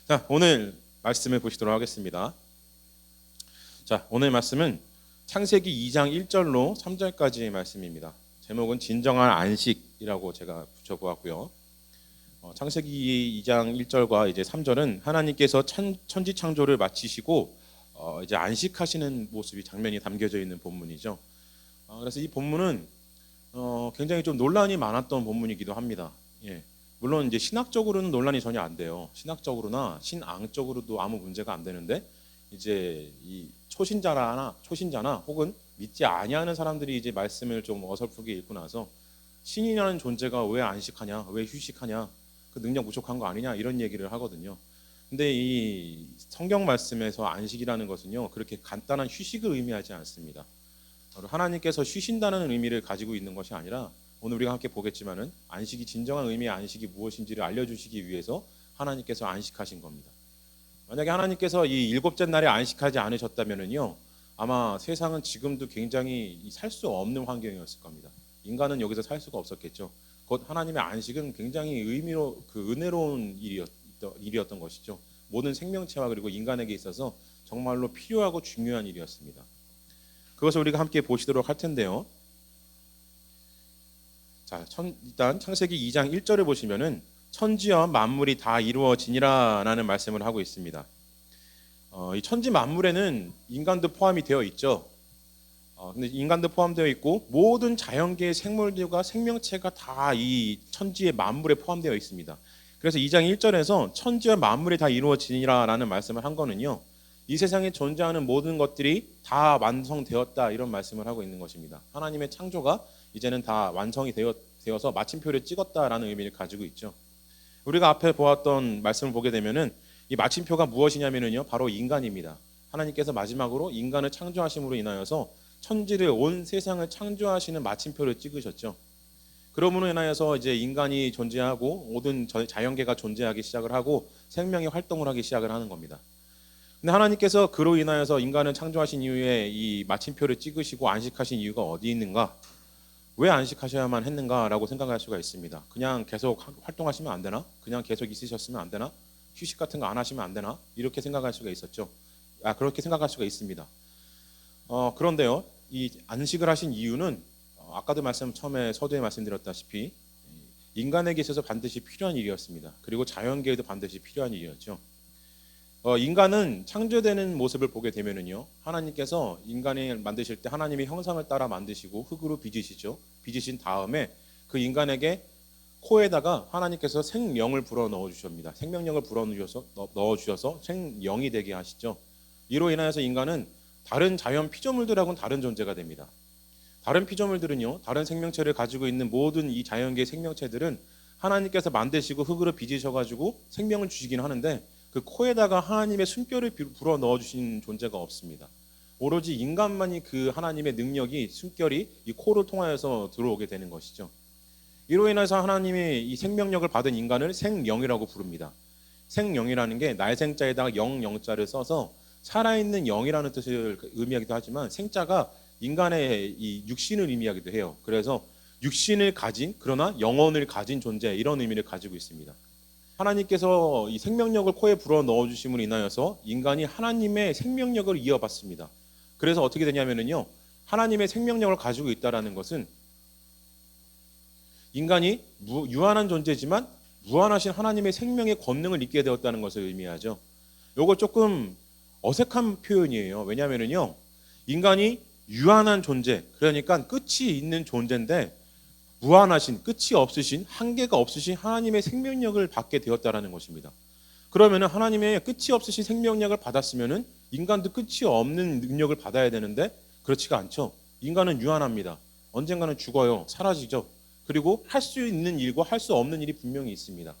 자, 오늘 말씀을 보시도록 하겠습니다. 자, 오늘 말씀은 창세기 2장 1절로 3절까지의 말씀입니다. 제목은 진정한 안식이라고 제가 붙여보았고요. 창세기 2장 1절과 이제 3절은 하나님께서 천지 창조를 마치시고 이제 안식하시는 모습이 장면이 담겨져 있는 본문이죠. 그래서 이 본문은 굉장히 좀 논란이 많았던 본문이기도 합니다. 예. 물론 이제 신학적으로는 논란이 전혀 안 돼요. 신학적으로나 신앙적으로도 아무 문제가 안 되는데 이제 이 초신자나 혹은 믿지 아니하는 사람들이 이제 말씀을 좀 어설프게 읽고 나서 신이라는 존재가 왜 안식하냐, 왜 휴식하냐, 그 능력 부족한 거 아니냐 이런 얘기를 하거든요. 근데 이 성경 말씀에서 안식이라는 것은요 그렇게 간단한 휴식을 의미하지 않습니다. 하나님께서 쉬신다는 의미를 가지고 있는 것이 아니라 오늘 우리가 함께 보겠지만은 안식이 진정한 의미의 안식이 무엇인지를 알려주시기 위해서 하나님께서 안식하신 겁니다. 만약에 하나님께서 이 일곱째 날에 안식하지 않으셨다면은요 아마 세상은 지금도 굉장히 살 수 없는 환경이었을 겁니다. 인간은 여기서 살 수가 없었겠죠. 곧 하나님의 안식은 굉장히 은혜로운 일이었던 것이죠. 모든 생명체와 그리고 인간에게 있어서 정말로 필요하고 중요한 일이었습니다. 그것을 우리가 함께 보시도록 할 텐데요. 자, 일단 창세기 2장 1절을 보시면은 천지와 만물이 다 이루어지니라라는 말씀을 하고 있습니다. 이 천지 만물에는 인간도 포함이 되어 있죠. 근데 인간도 포함되어 있고 모든 자연계의 생물들과 생명체가 다 이 천지의 만물에 포함되어 있습니다. 그래서 2장 1절에서 천지와 만물이 다 이루어지니라라는 말씀을 한 거는요. 이 세상에 존재하는 모든 것들이 다 완성되었다 이런 말씀을 하고 있는 것입니다. 하나님의 창조가 이제는 다 완성이 되어서 마침표를 찍었다라는 의미를 가지고 있죠. 우리가 앞에 보았던 말씀을 보게 되면은 이 마침표가 무엇이냐면은요 바로 인간입니다. 하나님께서 마지막으로 인간을 창조하심으로 인하여서 천지를 온 세상을 창조하시는 마침표를 찍으셨죠. 그러므로 인하여서 이제 인간이 존재하고 모든 자연계가 존재하기 시작을 하고 생명이 활동을 하기 시작을 하는 겁니다. 근데 하나님께서 그로 인하여서 인간을 창조하신 이후에 이 마침표를 찍으시고 안식하신 이유가 어디 있는가? 왜 안식하셔야만 했는가라고 생각할 수가 있습니다. 그냥 계속 활동하시면 안 되나? 그냥 계속 있으셨으면 안 되나? 휴식 같은 거 안 하시면 안 되나? 이렇게 생각할 수가 있었죠. 그렇게 생각할 수가 있습니다. 그런데요, 이 안식을 하신 이유는 아까도 처음에 서두에 말씀드렸다시피 인간에게 있어서 반드시 필요한 일이었습니다. 그리고 자연계에도 반드시 필요한 일이었죠. 인간은 창조되는 모습을 보게 되면은요 하나님께서 인간을 만드실 때 하나님의 형상을 따라 만드시고 흙으로 빚으시죠. 빚으신 다음에 그 인간에게 코에다가 하나님께서 생명을 불어 넣어 주십니다. 생명력을 불어 넣어 주셔서 생명이 되게 하시죠. 이로 인하여서 인간은 다른 자연 피조물들하고는 다른 존재가 됩니다. 다른 피조물들은요 다른 생명체를 가지고 있는 모든 이 자연계의 생명체들은 하나님께서 만드시고 흙으로 빚으셔 가지고 생명을 주시긴 하는데 그 코에다가 하나님의 숨결을 불어 넣어주신 존재가 없습니다. 오로지 인간만이 그 하나님의 능력이 숨결이 이 코를 통하여서 들어오게 되는 것이죠. 이로 인해서 하나님이 이 생명력을 받은 인간을 생영이라고 부릅니다. 생영이라는 게 날생자에다가 영자를 써서 살아있는 영이라는 뜻을 의미하기도 하지만 생자가 인간의 이 육신을 의미하기도 해요. 그래서 육신을 가진 그러나 영혼을 가진 존재 이런 의미를 가지고 있습니다. 하나님께서 이 생명력을 코에 불어 넣어주심으로 인하여서 인간이 하나님의 생명력을 이어받습니다. 그래서 어떻게 되냐면요, 하나님의 생명력을 가지고 있다라는 것은 인간이 유한한 존재지만 무한하신 하나님의 생명의 권능을 잊게 되었다는 것을 의미하죠. 이거 조금 어색한 표현이에요. 왜냐하면요, 인간이 유한한 존재, 그러니까 끝이 있는 존재인데 무한하신, 끝이 없으신, 한계가 없으신 하나님의 생명력을 받게 되었다라는 것입니다. 그러면 하나님의 끝이 없으신 생명력을 받았으면 인간도 끝이 없는 능력을 받아야 되는데 그렇지가 않죠. 인간은 유한합니다. 언젠가는 죽어요. 사라지죠. 그리고 할 수 있는 일과 할 수 없는 일이 분명히 있습니다.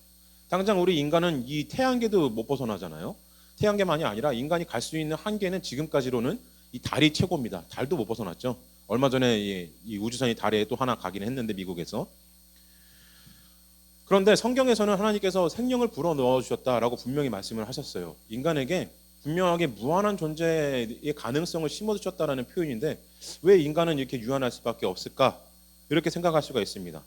당장 우리 인간은 이 태양계도 못 벗어나잖아요. 태양계만이 아니라 인간이 갈 수 있는 한계는 지금까지로는 이 달이 최고입니다. 달도 못 벗어났죠. 얼마 전에 이 우주선이 달에 또 하나 가긴 했는데 미국에서. 그런데 성경에서는 하나님께서 생명을 불어 넣어 주셨다라고 분명히 말씀을 하셨어요. 인간에게 분명하게 무한한 존재의 가능성을 심어 주셨다라는 표현인데 왜 인간은 이렇게 유한할 수밖에 없을까? 이렇게 생각할 수가 있습니다.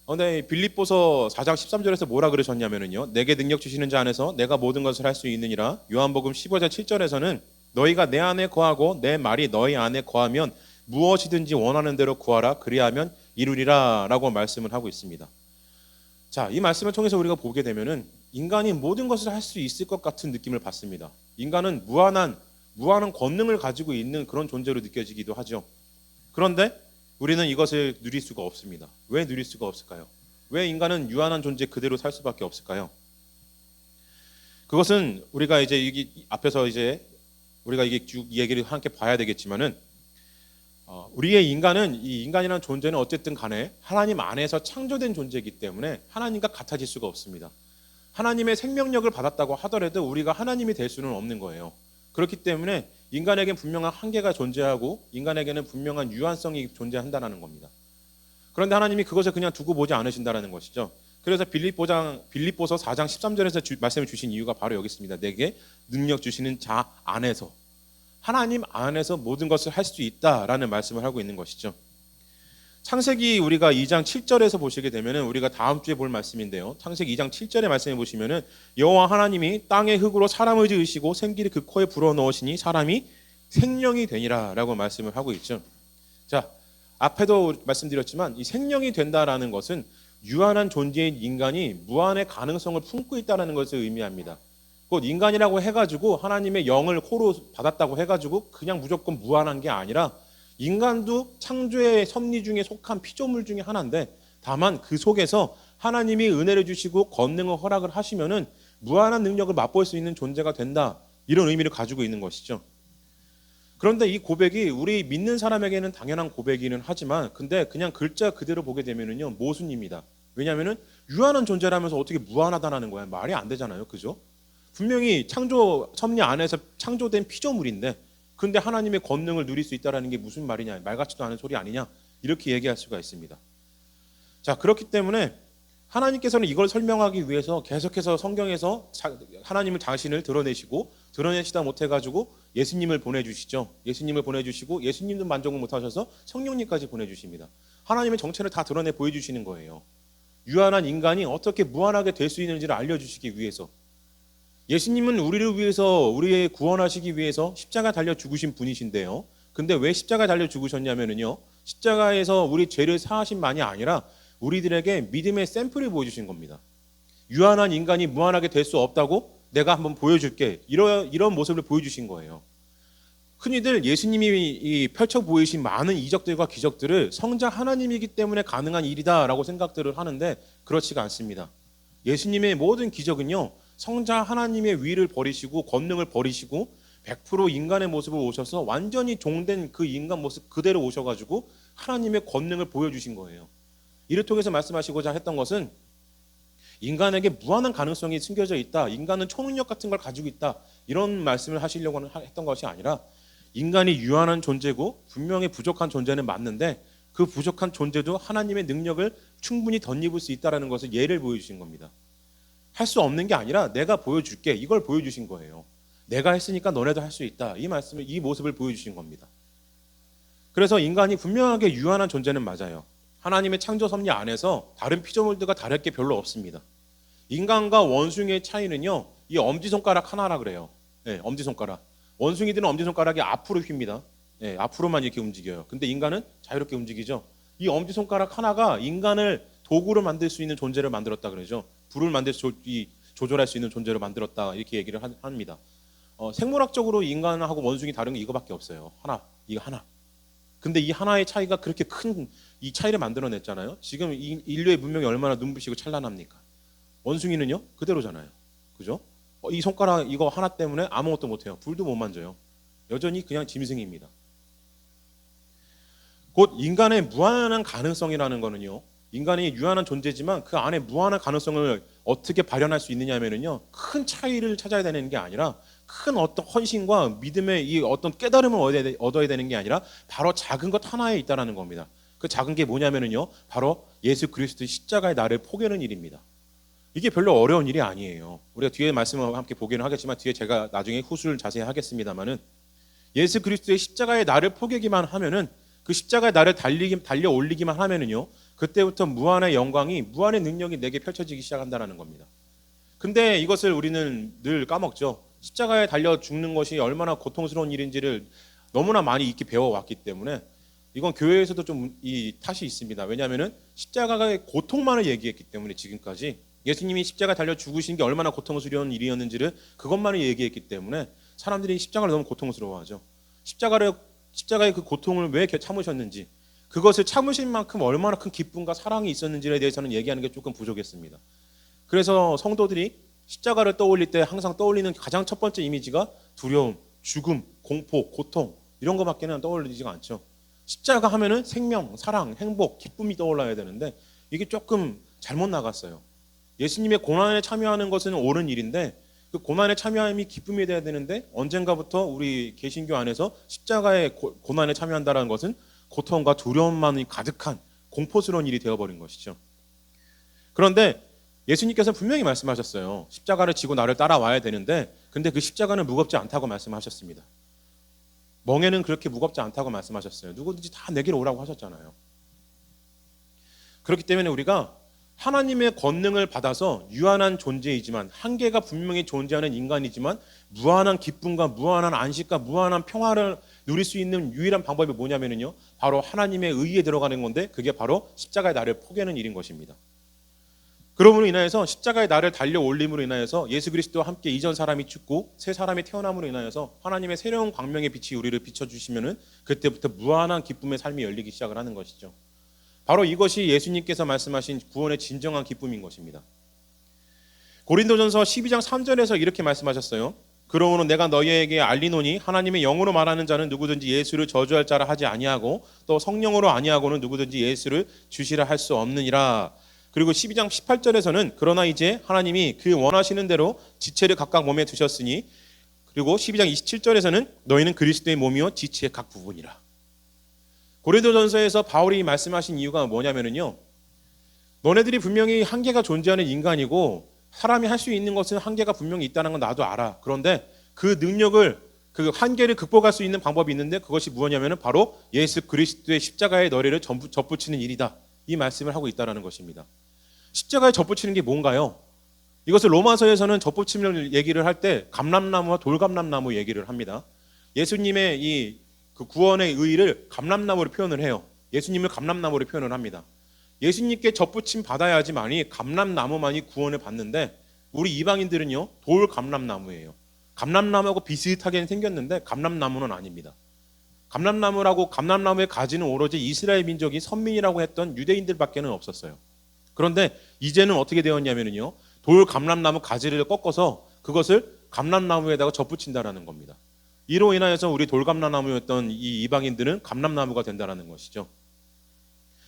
근데 빌립보서 4장 13절에서 뭐라 그러셨냐면은요. 내게 능력 주시는 자 안에서 내가 모든 것을 할 수 있느니라. 요한복음 15장 7절에서는 너희가 내 안에 거하고 내 말이 너희 안에 거하면 무엇이든지 원하는 대로 구하라. 그리하면 이루리라 라고 말씀을 하고 있습니다. 자, 이 말씀을 통해서 우리가 보게 되면은 인간이 모든 것을 할 수 있을 것 같은 느낌을 받습니다. 인간은 무한한 권능을 가지고 있는 그런 존재로 느껴지기도 하죠. 그런데 우리는 이것을 누릴 수가 없습니다. 왜 누릴 수가 없을까요? 왜 인간은 유한한 존재 그대로 살 수밖에 없을까요? 그것은 우리가 이제 앞에서 이제 우리가 이게 쭉 얘기를 함께 봐야 되겠지만은 우리의 인간은 이 인간이라는 존재는 어쨌든 간에 하나님 안에서 창조된 존재이기 때문에 하나님과 같아질 수가 없습니다. 하나님의 생명력을 받았다고 하더라도 우리가 하나님이 될 수는 없는 거예요. 그렇기 때문에 인간에게는 분명한 한계가 존재하고 인간에게는 분명한 유한성이 존재한다는 겁니다. 그런데 하나님이 그것을 그냥 두고 보지 않으신다는 것이죠. 그래서 빌립보서 4장 13절에서 말씀을 주신 이유가 바로 여기 있습니다. 내게 능력 주시는 자 안에서, 하나님 안에서 모든 것을 할 수 있다라는 말씀을 하고 있는 것이죠. 창세기 우리가 2장 7절에서 보시게 되면은 우리가 다음 주에 볼 말씀인데요. 창세기 2장 7절의 말씀에 보시면은 여호와 하나님이 땅의 흙으로 사람을 지으시고 생기를 그 코에 불어 넣으시니 사람이 생명이 되니라라고 말씀을 하고 있죠. 자, 앞에도 말씀드렸지만 이 생명이 된다라는 것은 유한한 존재인 인간이 무한의 가능성을 품고 있다는 것을 의미합니다. 곧 인간이라고 해가지고 하나님의 영을 코로 받았다고 해가지고 그냥 무조건 무한한 게 아니라 인간도 창조의 섭리 중에 속한 피조물 중에 하나인데 다만 그 속에서 하나님이 은혜를 주시고 권능을 허락을 하시면은 무한한 능력을 맛볼 수 있는 존재가 된다. 이런 의미를 가지고 있는 것이죠. 그런데 이 고백이 우리 믿는 사람에게는 당연한 고백이긴 하지만 근데 그냥 글자 그대로 보게 되면은요 모순입니다. 왜냐하면은 유한한 존재라면서 어떻게 무한하다라는 거야. 말이 안 되잖아요. 그죠? 분명히 창조 섭리 안에서 창조된 피조물인데 근데 하나님의 권능을 누릴 수 있다는 게 무슨 말이냐, 말 같지도 않은 소리 아니냐 이렇게 얘기할 수가 있습니다. 자, 그렇기 때문에 하나님께서는 이걸 설명하기 위해서 계속해서 성경에서 하나님을 자신을 드러내시다 못해가지고 예수님을 보내주시죠. 예수님을 보내주시고 예수님도 만족을 못하셔서 성령님까지 보내주십니다. 하나님의 정체를 다 드러내 보여주시는 거예요. 유한한 인간이 어떻게 무한하게 될 수 있는지를 알려주시기 위해서. 예수님은 우리를 위해서 우리의 구원하시기 위해서 십자가 달려 죽으신 분이신데요. 근데 왜 십자가 달려 죽으셨냐면요. 십자가에서 우리 죄를 사하신만이 아니라 우리들에게 믿음의 샘플을 보여주신 겁니다. 유한한 인간이 무한하게 될 수 없다고 내가 한번 보여줄게. 이런 모습을 보여주신 거예요. 흔히들 예수님이 펼쳐 보이신 많은 이적들과 기적들을 성자 하나님이기 때문에 가능한 일이다라고 생각들을 하는데 그렇지가 않습니다. 예수님의 모든 기적은요. 성자 하나님의 위를 버리시고 권능을 버리시고 100% 인간의 모습을 오셔서 완전히 종된 그 인간 모습 그대로 오셔가지고 하나님의 권능을 보여주신 거예요. 이를 통해서 말씀하시고자 했던 것은 인간에게 무한한 가능성이 숨겨져 있다. 인간은 초능력 같은 걸 가지고 있다. 이런 말씀을 하시려고 했던 것이 아니라 인간이 유한한 존재고 분명히 부족한 존재는 맞는데 그 부족한 존재도 하나님의 능력을 충분히 덧입을 수 있다는 것을 예를 보여주신 겁니다. 할 수 없는 게 아니라 내가 보여줄게. 이걸 보여주신 거예요. 내가 했으니까 너네도 할 수 있다. 이 모습을 보여주신 겁니다. 그래서 인간이 분명하게 유한한 존재는 맞아요. 하나님의 창조 섭리 안에서 다른 피조물들과 다를 게 별로 없습니다. 인간과 원숭이의 차이는요. 이 엄지손가락 하나라 그래요. 네, 엄지손가락. 원숭이들은 엄지손가락이 앞으로 휩니다. 네, 앞으로만 이렇게 움직여요. 근데 인간은 자유롭게 움직이죠. 이 엄지손가락 하나가 인간을 도구로 만들 수 있는 존재를 만들었다 그러죠. 불을 조절할 수 있는 존재로 만들었다 이렇게 얘기를 합니다. 생물학적으로 인간하고 원숭이 다른 게 이거밖에 없어요. 이거 하나. 근데 이 하나의 차이가 그렇게 큰 이 차이를 만들어냈잖아요. 지금 이 인류의 문명이 얼마나 눈부시고 찬란합니까? 원숭이는요 그대로잖아요. 그죠? 이 손가락 이거 하나 때문에 아무것도 못해요. 불도 못 만져요. 여전히 그냥 짐승입니다. 곧 인간의 무한한 가능성이라는 거는요. 인간이 유한한 존재지만 그 안에 무한한 가능성을 어떻게 발현할 수 있느냐면요. 큰 차이를 찾아야 되는 게 아니라 큰 어떤 헌신과 믿음의 이 어떤 깨달음을 얻어야 되는 게 아니라 바로 작은 것 하나에 있다라는 겁니다. 그 작은 게 뭐냐면요. 바로 예수 그리스도의 십자가의 나를 포기하는 일입니다. 이게 별로 어려운 일이 아니에요. 우리가 뒤에 말씀을 함께 보기는 하겠지만 뒤에 제가 나중에 후술을 자세히 하겠습니다만은 예수 그리스도의 십자가의 나를 포기하기만 하면은 그 십자가의 나를 달려 올리기만 하면은요. 그때부터 무한의 영광이, 무한의 능력이 내게 펼쳐지기 시작한다는 겁니다. 근데 이것을 우리는 늘 까먹죠. 십자가에 달려 죽는 것이 얼마나 고통스러운 일인지를 너무나 많이 익히 배워왔기 때문에 이건 교회에서도 좀 이 탓이 있습니다. 왜냐하면 십자가의 고통만을 얘기했기 때문에 지금까지 예수님이 십자가에 달려 죽으신 게 얼마나 고통스러운 일이었는지를 그것만을 얘기했기 때문에 사람들이 십자가를 너무 고통스러워하죠. 십자가의 그 고통을 왜 참으셨는지, 그것을 참으신 만큼 얼마나 큰 기쁨과 사랑이 있었는지에 대해서는 얘기하는 게 조금 부족했습니다. 그래서 성도들이 십자가를 떠올릴 때 항상 떠올리는 가장 첫 번째 이미지가 두려움, 죽음, 공포, 고통 이런 것밖에는 떠올리지가 않죠. 십자가 하면은 생명, 사랑, 행복, 기쁨이 떠올라야 되는데 이게 조금 잘못 나갔어요. 예수님의 고난에 참여하는 것은 옳은 일인데 그 고난에 참여함이 기쁨이 돼야 되는데 언젠가부터 우리 개신교 안에서 십자가의 고난에 참여한다는 것은 고통과 두려움만이 가득한 공포스러운 일이 되어버린 것이죠. 그런데 예수님께서는 분명히 말씀하셨어요. 십자가를 지고 나를 따라와야 되는데 근데 그 십자가는 무겁지 않다고 말씀하셨습니다. 멍에는 그렇게 무겁지 않다고 말씀하셨어요. 누구든지 다 내게로 오라고 하셨잖아요. 그렇기 때문에 우리가 하나님의 권능을 받아서 유한한 존재이지만 한계가 분명히 존재하는 인간이지만 무한한 기쁨과 무한한 안식과 무한한 평화를 누릴 수 있는 유일한 방법이 뭐냐면요, 바로 하나님의 의에 들어가는 건데 그게 바로 십자가의 나를 포기하는 일인 것입니다. 그러므로 인하여서 십자가의 나를 달려 올림으로 인하여서 예수 그리스도와 함께 이전 사람이 죽고 새 사람이 태어남으로 인하여서 하나님의 새로운 광명의 빛이 우리를 비춰주시면은 그때부터 무한한 기쁨의 삶이 열리기 시작을 하는 것이죠. 바로 이것이 예수님께서 말씀하신 구원의 진정한 기쁨인 것입니다. 고린도전서 12장 3절에서 이렇게 말씀하셨어요. 그러므로 내가 너희에게 알리노니 하나님의 영으로 말하는 자는 누구든지 예수를 저주할 자라 하지 아니하고 또 성령으로 아니하고는 누구든지 예수를 주시라 할 수 없느니라. 그리고 12장 18절에서는 그러나 이제 하나님이 그 원하시는 대로 지체를 각각 몸에 두셨으니, 그리고 12장 27절에서는 너희는 그리스도의 몸이요 지체의 각 부분이라. 고린도전서에서 바울이 말씀하신 이유가 뭐냐면요, 너네들이 분명히 한계가 존재하는 인간이고 사람이 할 수 있는 것은 한계가 분명히 있다는 건 나도 알아. 그런데 그 능력을, 그 한계를 극복할 수 있는 방법이 있는데 그것이 무엇이냐면 바로 예수 그리스도의 십자가의 너리를 접붙이는 일이다. 이 말씀을 하고 있다는 것입니다. 십자가에 접붙이는 게 뭔가요? 이것을 로마서에서는 접붙임을 얘기를 할 때 감람나무와 돌감람나무 얘기를 합니다. 예수님의 이 그 구원의 의의를 감람나무로 표현을 해요. 예수님을 감람나무로 표현을 합니다. 예수님께 접붙임 받아야지만이 감람나무만이 구원을 받는데 우리 이방인들은요 돌감람나무예요. 감람나무하고 비슷하게 생겼는데 감람나무는 아닙니다. 감람나무라고, 감람나무의 가지는 오로지 이스라엘 민족이 선민이라고 했던 유대인들밖에는 없었어요. 그런데 이제는 어떻게 되었냐면요, 돌 감람나무 가지를 꺾어서 그것을 감람나무에다가 접붙인다라는 겁니다. 이로 인하여서 우리 돌감람나무였던 이 이방인들은 감람나무가 된다라는 것이죠.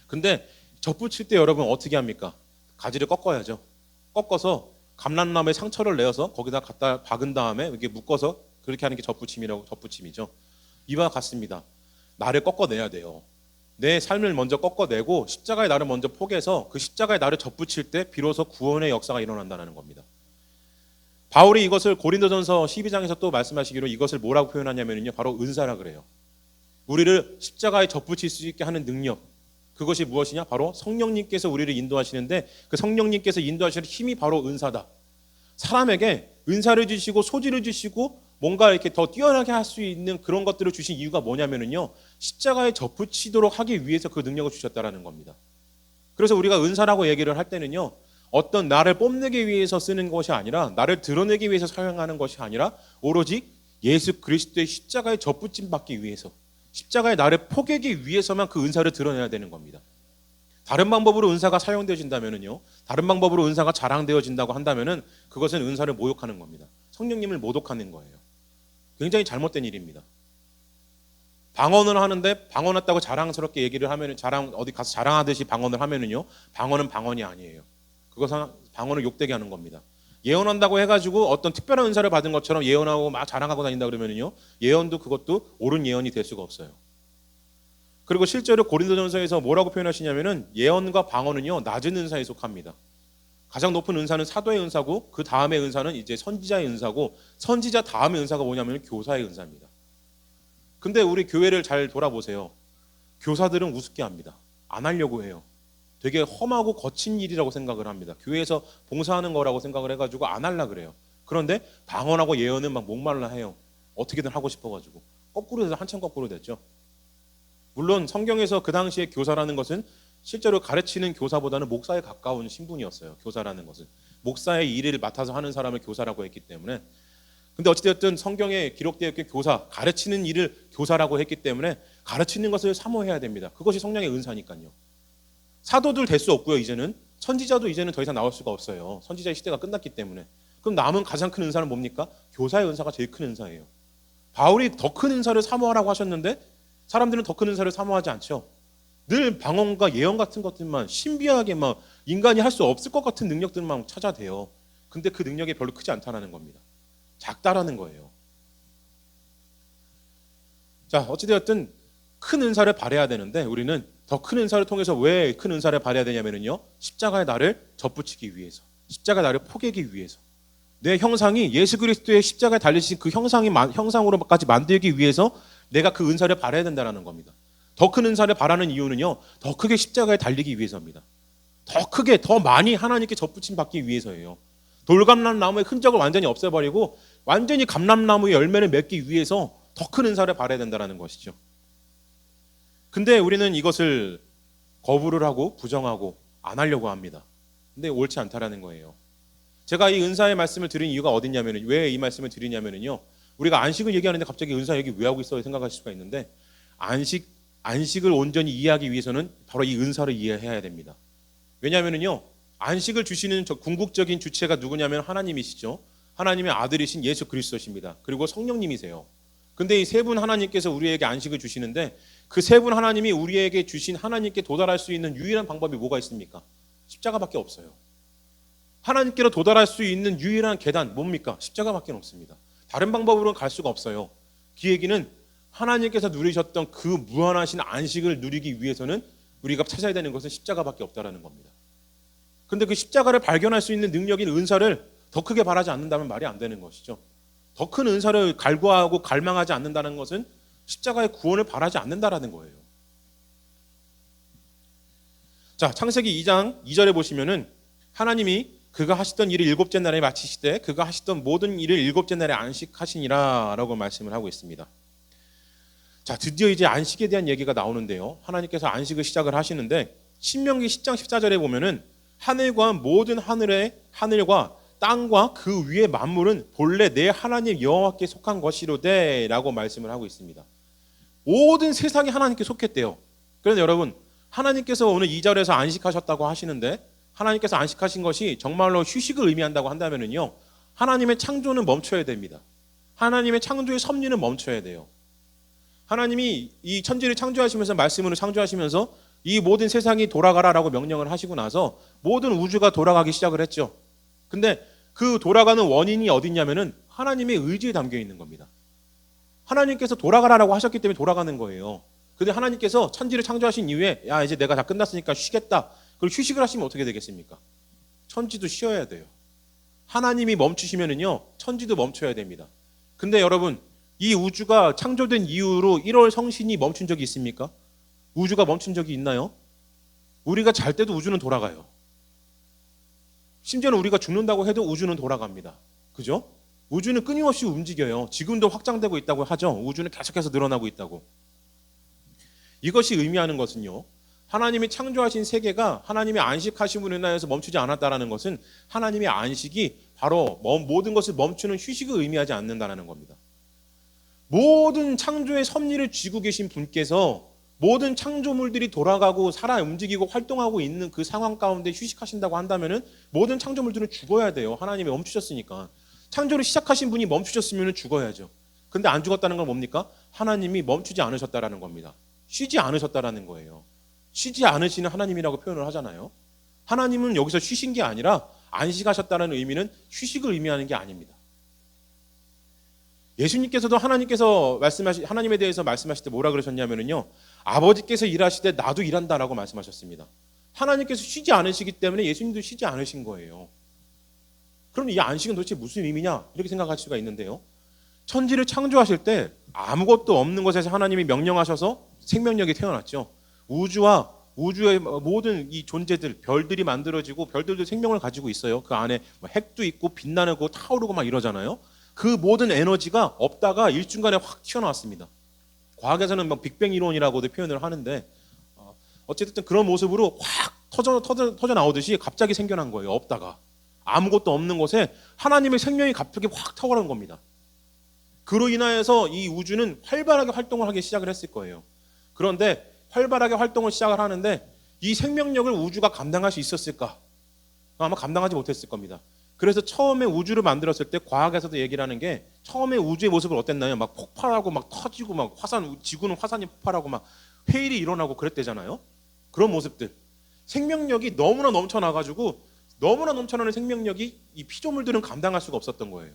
근데 접붙일 때 여러분 어떻게 합니까? 가지를 꺾어야죠. 꺾어서 감람나무에 상처를 내어서 거기다 갖다 박은 다음에 이렇게 묶어서 그렇게 하는 게 접붙임이죠. 이와 같습니다. 나를 꺾어내야 돼요. 내 삶을 먼저 꺾어내고 십자가의 나를 먼저 포기해서 그 십자가의 나를 접붙일 때 비로소 구원의 역사가 일어난다는 겁니다. 바울이 이것을 고린도전서 12장에서 또 말씀하시기로 이것을 뭐라고 표현하냐면요, 바로 은사라 그래요. 우리를 십자가에 접붙일 수 있게 하는 능력, 그것이 무엇이냐? 바로 성령님께서 우리를 인도하시는데 그 성령님께서 인도하시는 힘이 바로 은사다. 사람에게 은사를 주시고 소질을 주시고 뭔가 이렇게 더 뛰어나게 할 수 있는 그런 것들을 주신 이유가 뭐냐면요, 십자가에 접붙이도록 하기 위해서 그 능력을 주셨다라는 겁니다. 그래서 우리가 은사라고 얘기를 할 때는요, 어떤 나를 뽐내기 위해서 쓰는 것이 아니라, 나를 드러내기 위해서 사용하는 것이 아니라 오로지 예수 그리스도의 십자가에 접붙임 받기 위해서, 십자가에 나를 포개기 위해서만 그 은사를 드러내야 되는 겁니다. 다른 방법으로 은사가 사용되어진다면요, 다른 방법으로 은사가 자랑되어진다고 한다면은 그것은 은사를 모욕하는 겁니다. 성령님을 모독하는 거예요. 굉장히 잘못된 일입니다. 방언을 하는데 방언했다고 자랑스럽게 얘기를 하면은, 어디 가서 자랑하듯이 방언을 하면은요, 방언은 방언이 아니에요. 그것은 방언을 욕되게 하는 겁니다. 예언한다고 해가지고 어떤 특별한 은사를 받은 것처럼 예언하고 막 자랑하고 다닌다 그러면은요, 예언도 그것도 옳은 예언이 될 수가 없어요. 그리고 실제로 고린도전서에서 뭐라고 표현하시냐면은 예언과 방언은요 낮은 은사에 속합니다. 가장 높은 은사는 사도의 은사고 그 다음의 은사는 이제 선지자의 은사고, 선지자 다음의 은사가 뭐냐면 교사의 은사입니다. 근데 우리 교회를 잘 돌아보세요. 교사들은 우습게 합니다. 안 하려고 해요. 되게 험하고 거친 일이라고 생각을 합니다. 교회에서 봉사하는 거라고 생각을 해가지고 안 하려 그래요. 그런데 방언하고 예언은 막 목말라 해요. 어떻게든 하고 싶어가지고 거꾸로 돼서 한참 거꾸로 됐죠. 물론 성경에서 그 당시에 교사라는 것은 실제로 가르치는 교사보다는 목사에 가까운 신분이었어요. 교사라는 것은 목사의 일을 맡아서 하는 사람을 교사라고 했기 때문에. 근데 어찌되었든 성경에 기록되어 있게 교사, 가르치는 일을 교사라고 했기 때문에 가르치는 것을 사모해야 됩니다. 그것이 성령의 은사니까요. 사도들 될 수 없고요. 이제는 선지자도 이제는 더 이상 나올 수가 없어요. 선지자의 시대가 끝났기 때문에. 그럼 남은 가장 큰 은사는 뭡니까? 교사의 은사가 제일 큰 은사예요. 바울이 더 큰 은사를 사모하라고 하셨는데 사람들은 더 큰 은사를 사모하지 않죠. 늘 방언과 예언 같은 것들만 신비하게 막 인간이 할 수 없을 것 같은 능력들만 찾아대요. 근데 그 능력이 별로 크지 않다는 겁니다. 작다라는 거예요. 자, 어찌되었든 큰 은사를 발해야 되는데 우리는 더 큰 은사를 통해서 왜 큰 은사를 발해야 되냐면요, 십자가의 나를 접붙이기 위해서, 십자가의 나를 포개기 위해서, 내 형상이 예수 그리스도의 십자가에 달리신 그 형상으로까지 만들기 위해서 내가 그 은사를 발해야 된다는 겁니다. 더 큰 은사를 바라는 이유는요, 더 크게 십자가에 달리기 위해서입니다. 더 크게, 더 많이 하나님께 접붙임 받기 위해서예요. 돌감람나무의 흔적을 완전히 없애버리고 완전히 감람나무의 열매를 맺기 위해서 더 큰 은사를 바라야 된다는 것이죠. 근데 우리는 이것을 거부를 하고 부정하고 안 하려고 합니다. 근데 옳지 않다라는 거예요. 제가 이 은사의 말씀을 드린 이유가 어딨냐면, 왜 이 말씀을 드리냐면요, 우리가 안식을 얘기하는데 갑자기 은사 얘기 왜 하고 있어 생각하실 수가 있는데, 안식을 온전히 이해하기 위해서는 바로 이 은사를 이해해야 됩니다. 왜냐하면요, 안식을 주시는 저 궁극적인 주체가 누구냐면 하나님이시죠. 하나님의 아들이신 예수 그리스도십니다. 그리고 성령님이세요. 근데 이 세 분 하나님께서 우리에게 안식을 주시는데, 그 세 분 하나님이 우리에게 주신 하나님께 도달할 수 있는 유일한 방법이 뭐가 있습니까? 십자가밖에 없어요. 하나님께로 도달할 수 있는 유일한 계단 뭡니까? 십자가밖에 없습니다. 다른 방법으로는 갈 수가 없어요. 그 얘기는 하나님께서 누리셨던 그 무한하신 안식을 누리기 위해서는 우리가 찾아야 되는 것은 십자가밖에 없다라는 겁니다. 근데 그 십자가를 발견할 수 있는 능력인 은사를 더 크게 바라지 않는다면 말이 안 되는 것이죠. 더 큰 은사를 갈구하고 갈망하지 않는다는 것은 십자가의 구원을 바라지 않는다라는 거예요. 자, 창세기 2장 2절에 보시면은 하나님이 그가 하시던 일을 일곱째 날에 마치시되 그가 하시던 모든 일을 일곱째 날에 안식하시니라 라고 말씀을 하고 있습니다. 자, 드디어 이제 안식에 대한 얘기가 나오는데요, 하나님께서 안식을 시작을 하시는데 신명기 10장 14절에 보면은 하늘과 모든 하늘과 땅과 그 위의 만물은 본래 내 하나님 여호와께 속한 것이로되 라고 말씀을 하고 있습니다. 모든 세상이 하나님께 속했대요. 그런데 여러분, 하나님께서 오늘 2절에서 안식하셨다고 하시는데, 하나님께서 안식하신 것이 정말로 휴식을 의미한다고 한다면요, 하나님의 창조는 멈춰야 됩니다. 하나님의 창조의 섭리는 멈춰야 돼요. 하나님이 이 천지를 창조하시면서, 말씀으로 창조하시면서 이 모든 세상이 돌아가라라고 명령을 하시고 나서 모든 우주가 돌아가기 시작을 했죠. 근데 그 돌아가는 원인이 어디냐면은 하나님의 의지에 담겨 있는 겁니다. 하나님께서 돌아가라라고 하셨기 때문에 돌아가는 거예요. 근데 하나님께서 천지를 창조하신 이후에 야, 이제 내가 다 끝났으니까 쉬겠다. 그리고 휴식을 하시면 어떻게 되겠습니까? 천지도 쉬어야 돼요. 하나님이 멈추시면은요, 천지도 멈춰야 됩니다. 근데 여러분, 이 우주가 창조된 이후로 1월 성신이 멈춘 적이 있습니까? 우주가 멈춘 적이 있나요? 우리가 잘 때도 우주는 돌아가요. 심지어는 우리가 죽는다고 해도 우주는 돌아갑니다. 그죠? 우주는 끊임없이 움직여요. 지금도 확장되고 있다고 하죠. 우주는 계속해서 늘어나고 있다고. 이것이 의미하는 것은요, 하나님이 창조하신 세계가 하나님의 안식하심으로 인하여서 멈추지 않았다는 것은 하나님의 안식이 바로 모든 것을 멈추는 휴식을 의미하지 않는다는 겁니다. 모든 창조의 섭리를 쥐고 계신 분께서 모든 창조물들이 돌아가고 살아 움직이고 활동하고 있는 그 상황 가운데 휴식하신다고 한다면은 모든 창조물들은 죽어야 돼요. 하나님이 멈추셨으니까. 창조를 시작하신 분이 멈추셨으면 죽어야죠. 근데 안 죽었다는 건 뭡니까? 하나님이 멈추지 않으셨다라는 겁니다. 쉬지 않으셨다라는 거예요. 쉬지 않으시는 하나님이라고 표현을 하잖아요. 하나님은 여기서 쉬신 게 아니라 안식하셨다는 의미는 휴식을 의미하는 게 아닙니다. 예수님께서도 하나님에 대해서 말씀하실 때 뭐라 그러셨냐면요, 아버지께서 일하시되 나도 일한다라고 말씀하셨습니다. 하나님께서 쉬지 않으시기 때문에 예수님도 쉬지 않으신 거예요. 그럼 이 안식은 도대체 무슨 의미냐 이렇게 생각할 수가 있는데요, 천지를 창조하실 때 아무것도 없는 것에서 하나님이 명령하셔서 생명력이 태어났죠. 우주와 우주의 모든 이 존재들, 별들이 만들어지고 별들도 생명을 가지고 있어요. 그 안에 핵도 있고 빛나는 거 타오르고 막 이러잖아요. 그 모든 에너지가 없다가 일중간에 확 튀어나왔습니다. 과학에서는 막 빅뱅 이론이라고도 표현을 하는데 어쨌든 그런 모습으로 확 터져 나오듯이 갑자기 생겨난 거예요. 없다가 아무것도 없는 곳에 하나님의 생명이 갑자기 확 타오른 겁니다. 그로 인하여서 이 우주는 활발하게 활동을 하기 시작을 했을 거예요. 그런데 활발하게 활동을 시작을 하는데 이 생명력을 우주가 감당할 수 있었을까? 아마 감당하지 못했을 겁니다. 그래서 처음에 우주를 만들었을 때 과학에서도 얘기를 하는 게 처음에 우주의 모습을 어땠나요? 막 폭발하고 막 터지고 막 지구는 화산이 폭발하고 막 회일이 일어나고 그랬대잖아요. 그런 모습들. 생명력이 너무나 넘쳐나가지고 너무나 넘쳐나는 생명력이 이 피조물들은 감당할 수가 없었던 거예요.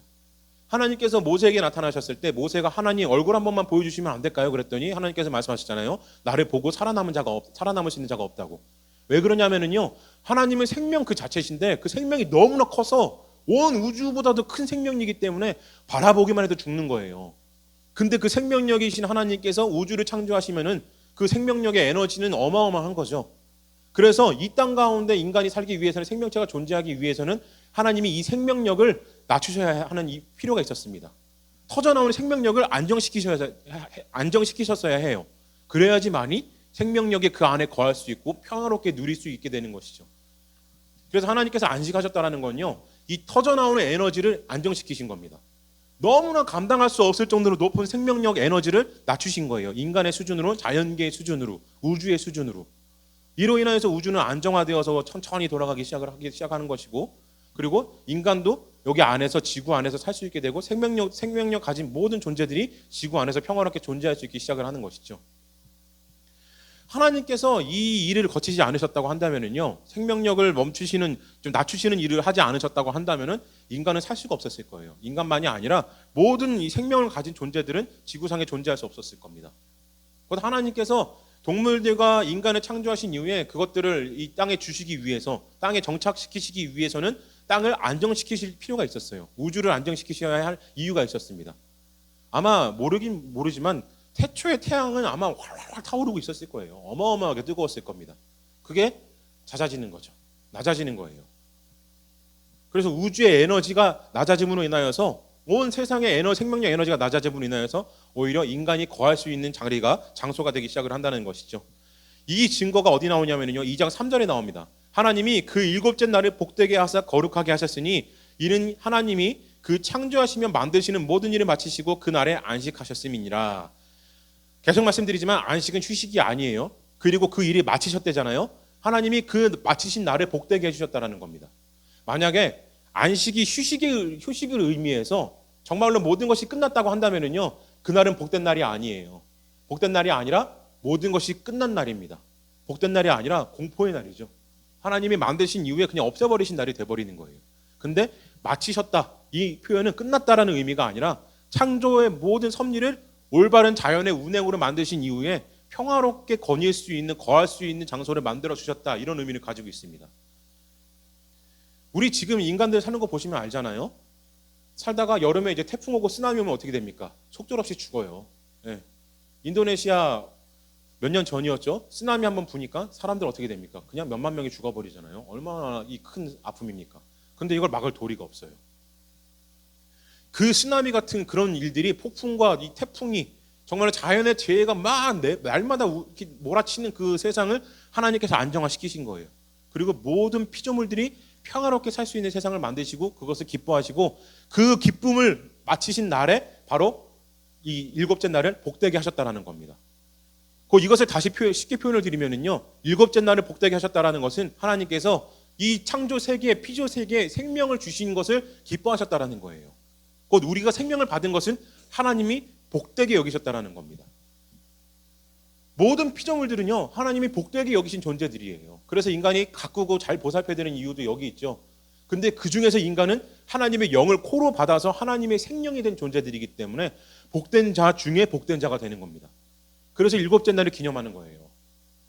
하나님께서 모세에게 나타나셨을 때 모세가 하나님 얼굴 한 번만 보여주시면 안 될까요? 그랬더니 하나님께서 말씀하셨잖아요. 나를 보고 살아남으시는 자가 없다고. 왜 그러냐면은요. 하나님의 생명 그 자체신데 그 생명이 너무나 커서 온 우주보다도 큰 생명이기 때문에 바라보기만 해도 죽는 거예요. 근데 그 생명력이신 하나님께서 우주를 창조하시면은 그 생명력의 에너지는 어마어마한 거죠. 그래서 이 땅 가운데 인간이 살기 위해서는 생명체가 존재하기 위해서는 하나님이 이 생명력을 낮추셔야 하는 이 필요가 있었습니다. 터져나오는 생명력을 안정시키셨어야 해요. 그래야지만이 생명력이 그 안에 거할 수 있고 평화롭게 누릴 수 있게 되는 것이죠. 그래서 하나님께서 안식하셨다는 건요. 이 터져나오는 에너지를 안정시키신 겁니다. 너무나 감당할 수 없을 정도로 높은 생명력 에너지를 낮추신 거예요. 인간의 수준으로, 자연계의 수준으로, 우주의 수준으로. 이로 인하여서 우주는 안정화되어서 천천히 돌아가기 시작하는 것이고, 그리고 인간도 여기 안에서 지구 안에서 살 수 있게 되고 생명력 가진 모든 존재들이 지구 안에서 평화롭게 존재할 수 있게 시작을 하는 것이죠. 하나님께서 이 일을 거치지 않으셨다고 한다면은요, 생명력을 멈추시는 좀 낮추시는 일을 하지 않으셨다고 한다면은 인간은 살 수가 없었을 거예요. 인간만이 아니라 모든 이 생명을 가진 존재들은 지구상에 존재할 수 없었을 겁니다. 그래서 하나님께서 동물들과 인간을 창조하신 이후에 그것들을 이 땅에 주시기 위해서, 땅에 정착시키시기 위해서는 땅을 안정시키실 필요가 있었어요. 우주를 안정시키셔야 할 이유가 있었습니다. 아마 모르지만 태초의 태양은 아마 활활 타오르고 있었을 거예요. 어마어마하게 뜨거웠을 겁니다. 그게 잦아지는 거죠. 낮아지는 거예요. 그래서 우주의 에너지가 낮아짐으로 인하여서 온 세상의 생명력 에너지가 낮아짐으로 인하여서 오히려 인간이 거할 수 있는 장소가 되기 시작을 한다는 것이죠. 이 증거가 어디 나오냐면요. 2장 3절에 나옵니다. 하나님이 그 일곱째 날을 복되게 하사 거룩하게 하셨으니 이는 하나님이 그 창조하시며 만드시는 모든 일을 마치시고 그 날에 안식하셨음이니라. 계속 말씀드리지만 안식은 휴식이 아니에요. 그리고 그 일이 마치셨대잖아요. 하나님이 그 마치신 날을 복되게 해주셨다는 겁니다. 만약에 안식이 휴식을 의미해서 정말로 모든 것이 끝났다고 한다면요, 그날은 복된 날이 아니에요. 복된 날이 아니라 모든 것이 끝난 날입니다. 복된 날이 아니라 공포의 날이죠. 하나님이 만드신 이후에 그냥 없애버리신 날이 돼버리는 거예요. 근데 마치셨다, 이 표현은 끝났다라는 의미가 아니라 창조의 모든 섭리를 올바른 자연의 운행으로 만드신 이후에 평화롭게 거할 수 있는 장소를 만들어 주셨다, 이런 의미를 가지고 있습니다. 우리 지금 인간들 사는 거 보시면 알잖아요. 살다가 여름에 이제 태풍 오고 쓰나미 오면 어떻게 됩니까? 속절없이 죽어요. 네. 인도네시아 몇 년 전이었죠. 쓰나미 한번 부니까 사람들 어떻게 됩니까? 그냥 몇만 명이 죽어버리잖아요. 얼마나 이 큰 아픔입니까? 근데 이걸 막을 도리가 없어요. 그 쓰나미 같은 그런 일들이, 폭풍과 이 태풍이 정말 자연의 재해가 막 날마다 몰아치는 그 세상을 하나님께서 안정화시키신 거예요. 그리고 모든 피조물들이 평화롭게 살 수 있는 세상을 만드시고 그것을 기뻐하시고 그 기쁨을 마치신 날에 바로 이 일곱째 날을 복되게 하셨다라는 겁니다. 이것을 다시 쉽게 표현을 드리면은요, 일곱째 날을 복되게 하셨다라는 것은 하나님께서 이 창조 세계에, 피조 세계에 생명을 주신 것을 기뻐하셨다라는 거예요. 곧 우리가 생명을 받은 것은 하나님이 복되게 여기셨다라는 겁니다. 모든 피조물들은요, 하나님이 복되게 여기신 존재들이에요. 그래서 인간이 가꾸고 잘 보살펴야 되는 이유도 여기 있죠. 근데 그 중에서 인간은 하나님의 영을 코로 받아서 하나님의 생명이 된 존재들이기 때문에 복된 자 중에 복된 자가 되는 겁니다. 그래서 일곱째 날을 기념하는 거예요.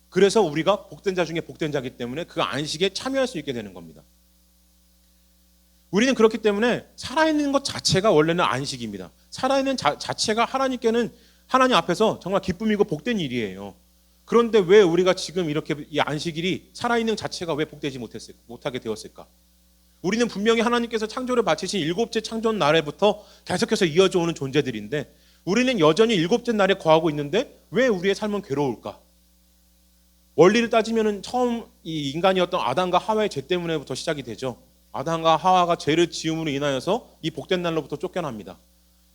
그래서 우리가 복된 자 중에 복된 자이기 때문에 그 안식에 참여할 수 있게 되는 겁니다. 우리는 그렇기 때문에 살아있는 것 자체가 원래는 안식입니다. 살아있는 자체가 하나님 앞에서 정말 기쁨이고 복된 일이에요. 그런데 왜 우리가 지금 이렇게 이 안식일이 살아있는 자체가 왜 복되지 못하게 되었을까? 우리는 분명히 하나님께서 창조를 마치신 일곱째 창조 날에부터 계속해서 이어져 오는 존재들인데 우리는 여전히 일곱째 날에 거하고 있는데 왜 우리의 삶은 괴로울까? 원리를 따지면 처음 이 인간이었던 아담과 하와의 죄 때문에부터 시작이 되죠. 아담과 하와가 죄를 지음으로 인하여서 이 복된 날로부터 쫓겨납니다.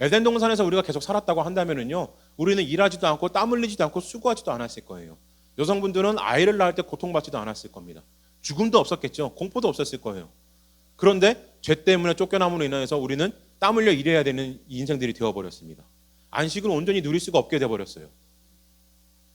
에덴 동산에서 우리가 계속 살았다고 한다면은요, 우리는 일하지도 않고 땀 흘리지도 않고 수고하지도 않았을 거예요. 여성분들은 아이를 낳을 때 고통받지도 않았을 겁니다. 죽음도 없었겠죠. 공포도 없었을 거예요. 그런데 죄 때문에 쫓겨남으로 인해서 우리는 땀 흘려 일해야 되는 인생들이 되어버렸습니다. 안식을 온전히 누릴 수가 없게 되어버렸어요.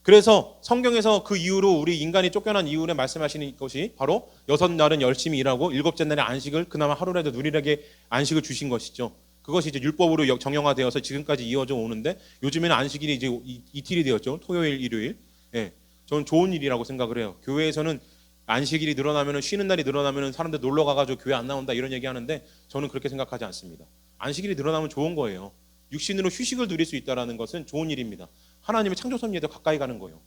그래서 성경에서 그 이후로 우리 인간이 쫓겨난 이후에 말씀하시는 것이 바로 6날은 열심히 일하고 7째 날에 안식을 그나마 하루라도 누리게 안식을 주신 것이죠. 그것이 이제 율법으로 정형화되어서 지금까지 이어져 오는데 요즘에는 안식일이 이제 이틀이 되었죠. 토요일, 일요일. 예, 저는 좋은 일이라고 생각을 해요. 교회에서는 안식일이 늘어나면 쉬는 날이 늘어나면 사람들 놀러 가가지고 교회 안 나온다 이런 얘기 하는데 저는 그렇게 생각하지 않습니다. 안식일이 늘어나면 좋은 거예요. 육신으로 휴식을 누릴 수 있다는 것은 좋은 일입니다. 하나님의 창조 섭리에 더 가까이 가는 거예요.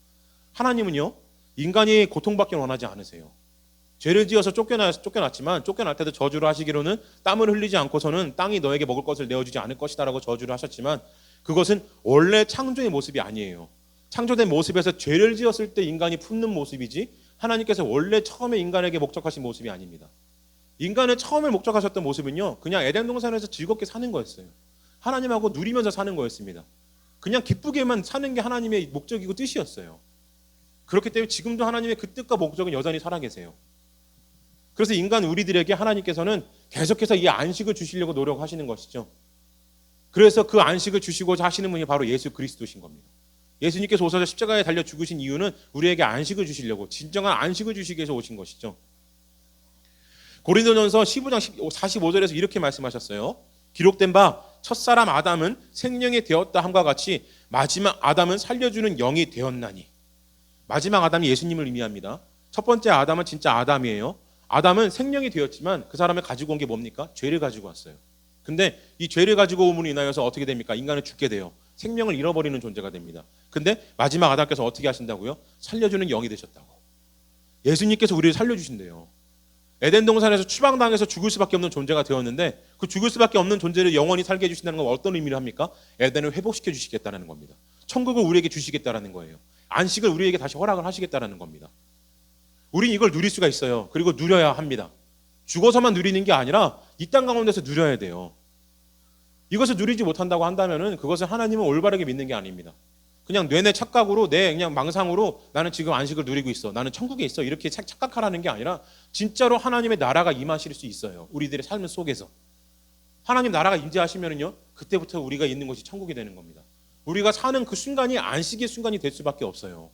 하나님은요 인간이 고통받기 원하지 않으세요. 죄를 지어서 쫓겨났지만 쫓겨날 때도 저주를 하시기로는 땀을 흘리지 않고서는 땅이 너에게 먹을 것을 내어주지 않을 것이다라고 저주를 하셨지만 그것은 원래 창조의 모습이 아니에요. 창조된 모습에서 죄를 지었을 때 인간이 품는 모습이지 하나님께서 원래 처음에 인간에게 목적하신 모습이 아닙니다. 인간을 처음에 목적하셨던 모습은요 그냥 에덴 동산에서 즐겁게 사는 거였어요. 하나님하고 누리면서 사는 거였습니다. 그냥 기쁘게만 사는 게 하나님의 목적이고 뜻이었어요. 그렇기 때문에 지금도 하나님의 그 뜻과 목적은 여전히 살아계세요. 그래서 인간 우리들에게 하나님께서는 계속해서 이 안식을 주시려고 노력하시는 것이죠. 그래서 그 안식을 주시고자 하시는 분이 바로 예수 그리스도신 겁니다. 예수님께서 오셔서 십자가에 달려 죽으신 이유는 우리에게 안식을 주시려고 진정한 안식을 주시기 위해서 오신 것이죠. 고린도전서 15장 45절에서 이렇게 말씀하셨어요. 기록된 바 첫사람 아담은 생명이 되었다 함과 같이 마지막 아담은 살려주는 영이 되었나니. 마지막 아담이 예수님을 의미합니다. 첫 번째 아담은 진짜 아담이에요. 아담은 생명이 되었지만 그 사람을 가지고 온 게 뭡니까? 죄를 가지고 왔어요. 근데 이 죄를 가지고 오므로 인하여서 어떻게 됩니까? 인간은 죽게 돼요. 생명을 잃어버리는 존재가 됩니다. 근데 마지막 아담께서 어떻게 하신다고요? 살려주는 영이 되셨다고. 예수님께서 우리를 살려주신대요. 에덴 동산에서 추방당해서 죽을 수밖에 없는 존재가 되었는데 그 죽을 수밖에 없는 존재를 영원히 살게 해주신다는 건 어떤 의미를 합니까? 에덴을 회복시켜 주시겠다는 겁니다. 천국을 우리에게 주시겠다는 거예요. 안식을 우리에게 다시 허락을 하시겠다는 겁니다. 우린 이걸 누릴 수가 있어요. 그리고 누려야 합니다. 죽어서만 누리는 게 아니라 이 땅 가운데서 누려야 돼요. 이것을 누리지 못한다고 한다면은 그것은 하나님을 올바르게 믿는 게 아닙니다. 그냥 뇌내 착각으로 내 그냥 망상으로 나는 지금 안식을 누리고 있어. 나는 천국에 있어. 이렇게 착각하라는 게 아니라 진짜로 하나님의 나라가 임하실 수 있어요. 우리들의 삶 속에서. 하나님 나라가 임재하시면은요. 그때부터 우리가 있는 곳이 천국이 되는 겁니다. 우리가 사는 그 순간이 안식의 순간이 될 수밖에 없어요.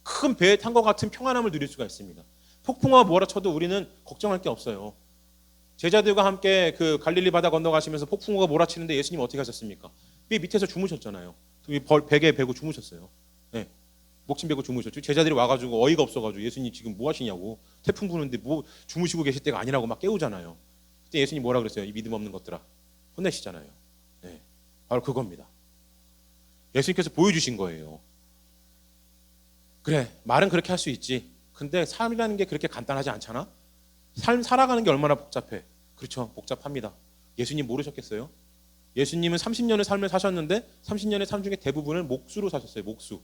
큰 배에 탄 것 같은 평안함을 누릴 수가 있습니다. 폭풍우가 몰아쳐도 우리는 걱정할 게 없어요. 제자들과 함께 그 갈릴리 바다 건너가시면서 폭풍우가 몰아치는데 예수님 어떻게 하셨습니까? 밑에서 주무셨잖아요. 베개에 베고 주무셨어요. 네. 목침 베고 주무셨죠. 제자들이 와가지고 어이가 없어가지고 예수님 지금 뭐 하시냐고 태풍 부는데 뭐 주무시고 계실 때가 아니라고 막 깨우잖아요. 그때 예수님 뭐라 그랬어요? 이 믿음 없는 것들아. 혼내시잖아요. 네. 바로 그겁니다. 예수님께서 보여주신 거예요. 그래, 말은 그렇게 할 수 있지. 근데 삶이라는 게 그렇게 간단하지 않잖아. 삶 살아가는 게 얼마나 복잡해. 그렇죠, 복잡합니다. 예수님 모르셨겠어요? 예수님은 30년의 삶을 사셨는데 30년의 삶 중에 대부분을 목수로 사셨어요. 목수.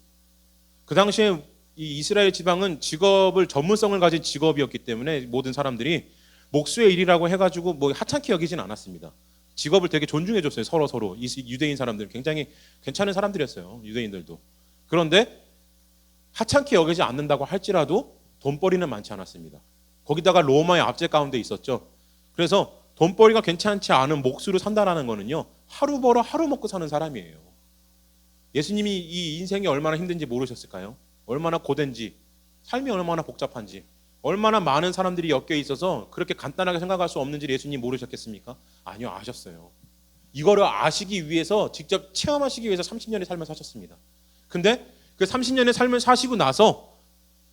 그 당시에 이 이스라엘 지방은 직업을 전문성을 가진 직업이었기 때문에 모든 사람들이 목수의 일이라고 해가지고 뭐 하찮게 여기진 않았습니다. 직업을 되게 존중해줬어요. 서로 유대인 사람들 굉장히 괜찮은 사람들이었어요. 유대인들도. 그런데 하찮게 여기지 않는다고 할지라도 돈벌이는 많지 않았습니다. 거기다가 로마의 압제 가운데 있었죠. 그래서 돈벌이가 괜찮지 않은 목수로 산다라는 거는요. 하루 벌어 하루 먹고 사는 사람이에요. 예수님이 이 인생이 얼마나 힘든지 모르셨을까요? 얼마나 고된지, 삶이 얼마나 복잡한지, 얼마나 많은 사람들이 엮여 있어서 그렇게 간단하게 생각할 수 없는지 예수님 모르셨겠습니까? 아니요, 아셨어요. 이거를 아시기 위해서 직접 체험하시기 위해서 30년의 삶을 사셨습니다. 근데 그 30년의 삶을 사시고 나서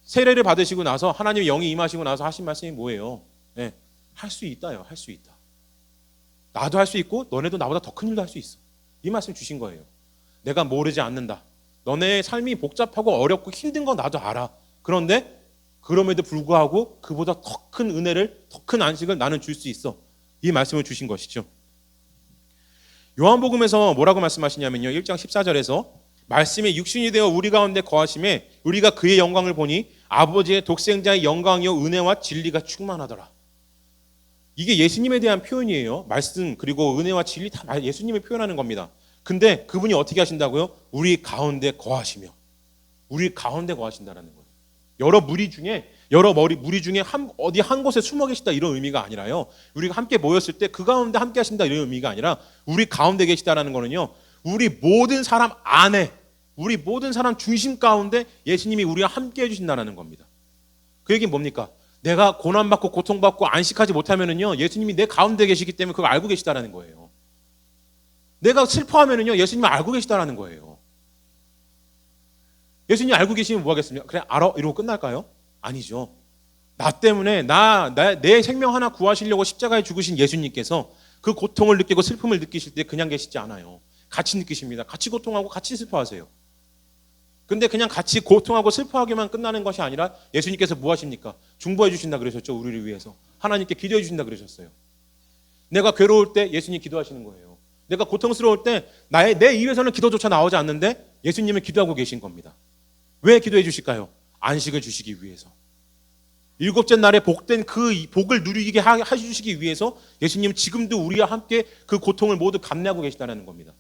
세례를 받으시고 나서 하나님의 영이 임하시고 나서 하신 말씀이 뭐예요? 네, 할 수 있다요. 할 수 있다. 나도 할 수 있고 너네도 나보다 더 큰 일도 할 수 있어. 이 말씀 주신 거예요. 내가 모르지 않는다. 너네 삶이 복잡하고 어렵고 힘든 건 나도 알아. 그런데 그럼에도 불구하고 그보다 더 큰 은혜를, 더 큰 안식을 나는 줄 수 있어. 이 말씀을 주신 것이죠. 요한복음에서 뭐라고 말씀하시냐면요. 1장 14절에서 말씀이 육신이 되어 우리 가운데 거하심에 우리가 그의 영광을 보니 아버지의 독생자의 영광이요 은혜와 진리가 충만하더라. 이게 예수님에 대한 표현이에요. 말씀 그리고 은혜와 진리 다 예수님이 표현하는 겁니다. 근데 그분이 어떻게 하신다고요? 우리 가운데 거하시며, 우리 가운데 거하신다라는 거예요. 여러 무리 중에 어디 한 곳에 숨어 계시다 이런 의미가 아니라요. 우리가 함께 모였을 때 그 가운데 함께 하신다 이런 의미가 아니라 우리 가운데 계시다라는 거는요. 우리 모든 사람 안에, 우리 모든 사람 중심 가운데 예수님이 우리와 함께 해주신다는 겁니다. 그 얘기는 뭡니까? 내가 고난받고 고통받고 안식하지 못하면은요, 예수님이 내 가운데 계시기 때문에 그걸 알고 계시다라는 거예요. 내가 슬퍼하면은요, 예수님이 알고 계시다라는 거예요. 예수님이 알고 계시면 뭐 하겠습니까? 그래 알아 이러고 끝날까요? 아니죠. 나 때문에 내 생명 하나 구하시려고 십자가에 죽으신 예수님께서 그 고통을 느끼고 슬픔을 느끼실 때 그냥 계시지 않아요. 같이 느끼십니다. 같이 고통하고 같이 슬퍼하세요. 근데 그냥 같이 고통하고 슬퍼하기만 끝나는 것이 아니라 예수님께서 뭐 하십니까? 중보해 주신다 그러셨죠. 우리를 위해서. 하나님께 기도해 주신다 그러셨어요. 내가 괴로울 때 예수님 기도하시는 거예요. 내가 고통스러울 때 내 입에서는 기도조차 나오지 않는데 예수님은 기도하고 계신 겁니다. 왜 기도해 주실까요? 안식을 주시기 위해서. 일곱째 날에 복된 그 복을 누리게 해주시기 위해서 예수님은 지금도 우리와 함께 그 고통을 모두 감내하고 계시다는 겁니다.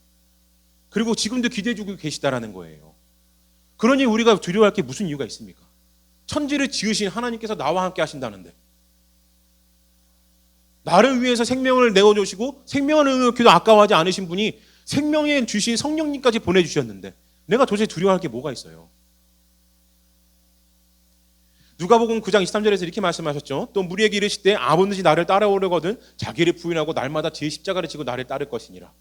그리고 지금도 기대해 주고 계시다는 거예요. 그러니 우리가 두려워할 게 무슨 이유가 있습니까? 천지를 지으신 하나님께서 나와 함께 하신다는데, 나를 위해서 생명을 내어주시고 생명을 의롭게도 아까워하지 않으신 분이 생명에 주신 성령님까지 보내주셨는데 내가 도대체 두려워할 게 뭐가 있어요? 누가복음 9장 23절에서 이렇게 말씀하셨죠. 또 무리에게 이르시되 아무든지 나를 따라오려거든 자기를 부인하고 날마다 제 십자가를 지고 나를 따를 것이니라.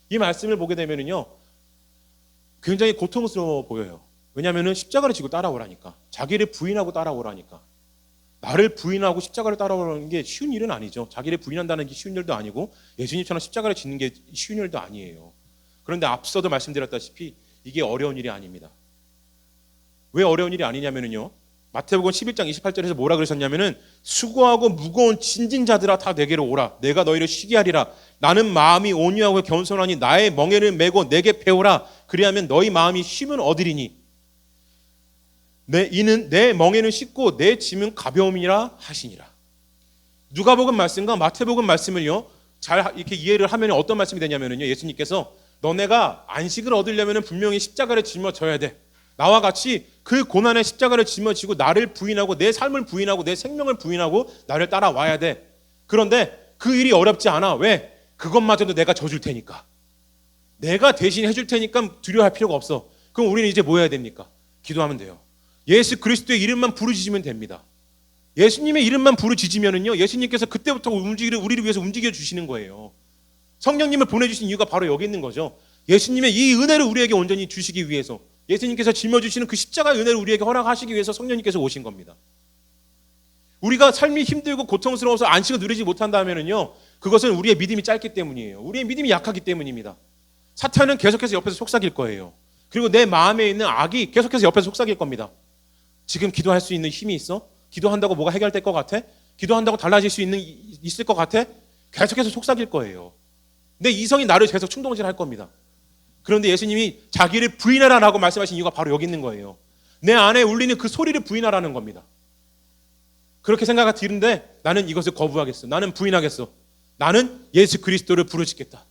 이 말씀을 보게 되면은요, 굉장히 고통스러워 보여요. 왜냐하면 십자가를 지고 따라오라니까. 자기를 부인하고 따라오라니까. 나를 부인하고 십자가를 따라오라는 게 쉬운 일은 아니죠. 자기를 부인한다는 게 쉬운 일도 아니고 예수님처럼 십자가를 짓는 게 쉬운 일도 아니에요. 그런데 앞서도 말씀드렸다시피 이게 어려운 일이 아닙니다. 왜 어려운 일이 아니냐면요, 마태복음 11장 28절에서 뭐라 그러셨냐면은 수고하고 무거운 진진 자들아 다 내게로 오라. 내가 너희를 쉬게 하리라. 나는 마음이 온유하고 겸손하니 나의 멍에를 메고 내게 배우라. 그리하면 너희 마음이 쉼을 얻으리니 이는 내 멍에는 쉽고 내 짐은 가벼움이라 하시니라. 누가복음 말씀과 마태복음 말씀을요 잘 이렇게 이해를 하면 어떤 말씀이 되냐면요, 예수님께서 너네가 안식을 얻으려면 분명히 십자가를 짊어져야 돼. 나와 같이 그 고난의 십자가를 짊어지고 나를 부인하고 내 삶을 부인하고 내 생명을 부인하고 나를 따라와야 돼. 그런데 그 일이 어렵지 않아. 왜? 그것마저도 내가 져줄 테니까. 내가 대신 해줄 테니까 두려워할 필요가 없어. 그럼 우리는 이제 뭐 해야 됩니까? 기도하면 돼요. 예수 그리스도의 이름만 부르짖으면 됩니다. 예수님의 이름만 부르짖으면은요, 예수님께서 그때부터 우리를 위해서 움직여 주시는 거예요. 성령님을 보내주신 이유가 바로 여기 있는 거죠. 예수님의 이 은혜를 우리에게 온전히 주시기 위해서, 예수님께서 짊어주시는 그 십자가의 은혜를 우리에게 허락하시기 위해서 성령님께서 오신 겁니다. 우리가 삶이 힘들고 고통스러워서 안식을 누리지 못한다면요, 그것은 우리의 믿음이 짧기 때문이에요. 우리의 믿음이 약하기 때문입니다. 사탄은 계속해서 옆에서 속삭일 거예요. 그리고 내 마음에 있는 악이 계속해서 옆에서 속삭일 겁니다. 지금 기도할 수 있는 힘이 있어? 기도한다고 뭐가 해결될 것 같아? 기도한다고 달라질 수 있을 것 같아? 계속해서 속삭일 거예요. 내 이성이 나를 계속 충동질할 겁니다. 그런데 예수님이 자기를 부인하라라고 말씀하신 이유가 바로 여기 있는 거예요. 내 안에 울리는 그 소리를 부인하라는 겁니다. 그렇게 생각이 드는데 나는 이것을 거부하겠어. 나는 부인하겠어. 나는 예수 그리스도를 부르짖겠다.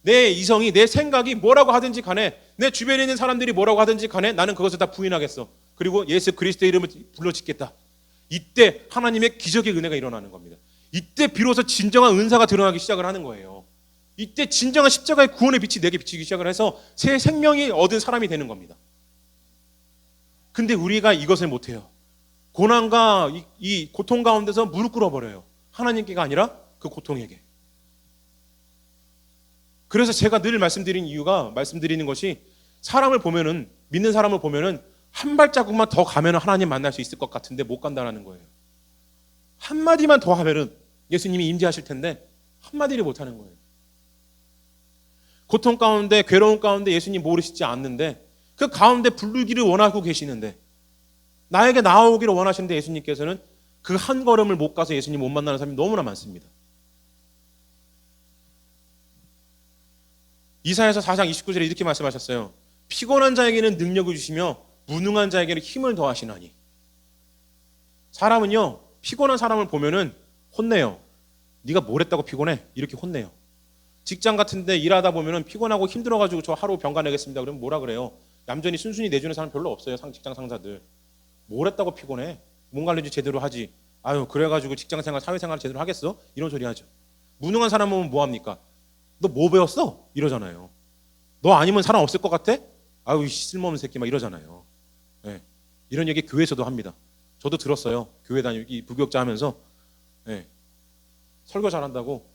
내 이성이, 내 생각이 뭐라고 하든지 간에, 내 주변에 있는 사람들이 뭐라고 하든지 간에 나는 그것을 다 부인하겠어. 그리고 예수 그리스도의 이름을 불러짓겠다. 이때 하나님의 기적의 은혜가 일어나는 겁니다. 이때 비로소 진정한 은사가 드러나기 시작을 하는 거예요. 이때 진정한 십자가의 구원의 빛이 내게 비치기 시작을 해서 새 생명이 얻은 사람이 되는 겁니다. 근데 우리가 이것을 못해요. 고난과 이 고통 가운데서 무릎 꿇어버려요. 하나님께가 아니라 그 고통에게. 그래서 제가 늘 말씀드리는 것이, 사람을 보면은, 믿는 사람을 보면은 한 발자국만 더 가면은 하나님 만날 수 있을 것 같은데 못 간다는 거예요. 한마디만 더 하면은 예수님이 임재하실 텐데 한마디를 못 하는 거예요. 고통 가운데, 괴로움 가운데 예수님 모르시지 않는데 그 가운데 부르기를 원하고 계시는데, 나에게 나오기를 원하시는데 예수님께서는 그 한 걸음을 못 가서 예수님 못 만나는 사람이 너무나 많습니다. 이사야서 4장 29절에 이렇게 말씀하셨어요. 피곤한 자에게는 능력을 주시며 무능한 자에게는 힘을 더하시나니. 사람은요, 피곤한 사람을 보면은 혼내요. 네가 뭘 했다고 피곤해? 이렇게 혼내요. 직장 같은 데 일하다 보면은 피곤하고 힘들어가지고 저 하루 병가 내겠습니다. 그러면 뭐라 그래요? 얌전히 순순히 내주는 사람 별로 없어요. 직장 상사들. 뭘 했다고 피곤해? 몸 관리 제대로 하지. 아유, 그래가지고 직장생활, 사회생활 제대로 하겠어? 이런 소리 하죠. 무능한 사람은 뭐합니까? 너 뭐 배웠어? 이러잖아요. 너 아니면 사람 없을 것 같아? 아유, 쓸모없는 새끼 막 이러잖아요. 네. 이런 얘기 교회에서도 합니다. 저도 들었어요. 교회 다니기 부교육자 하면서 네. 설교 잘한다고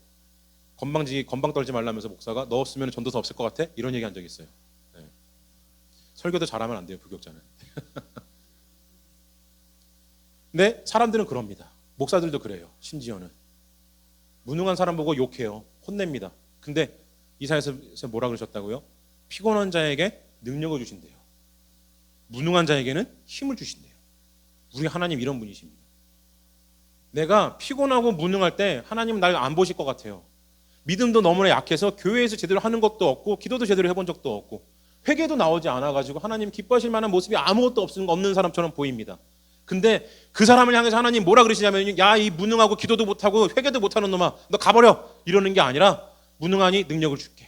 건방 떨지 말라면서 목사가 너 없으면 전도사 없을 것 같아? 이런 얘기 한 적 있어요. 네. 설교도 잘하면 안 돼요, 부교육자는. 근데 사람들은 그럽니다. 목사들도 그래요. 심지어는 무능한 사람 보고 욕해요. 혼냅니다. 근데 이사야서 뭐라 그러셨다고요? 피곤한 자에게 능력을 주신대요. 무능한 자에게는 힘을 주신대요. 우리 하나님 이런 분이십니다. 내가 피곤하고 무능할 때 하나님은 날 안 보실 것 같아요. 믿음도 너무나 약해서 교회에서 제대로 하는 것도 없고 기도도 제대로 해본 적도 없고 회개도 나오지 않아가지고 하나님 기뻐하실 만한 모습이 아무것도 없는 사람처럼 보입니다. 근데 그 사람을 향해서 하나님 뭐라 그러시냐면, 야, 이 무능하고 기도도 못하고 회개도 못하는 놈아, 너 가버려, 이러는 게 아니라 무능하니 능력을 줄게.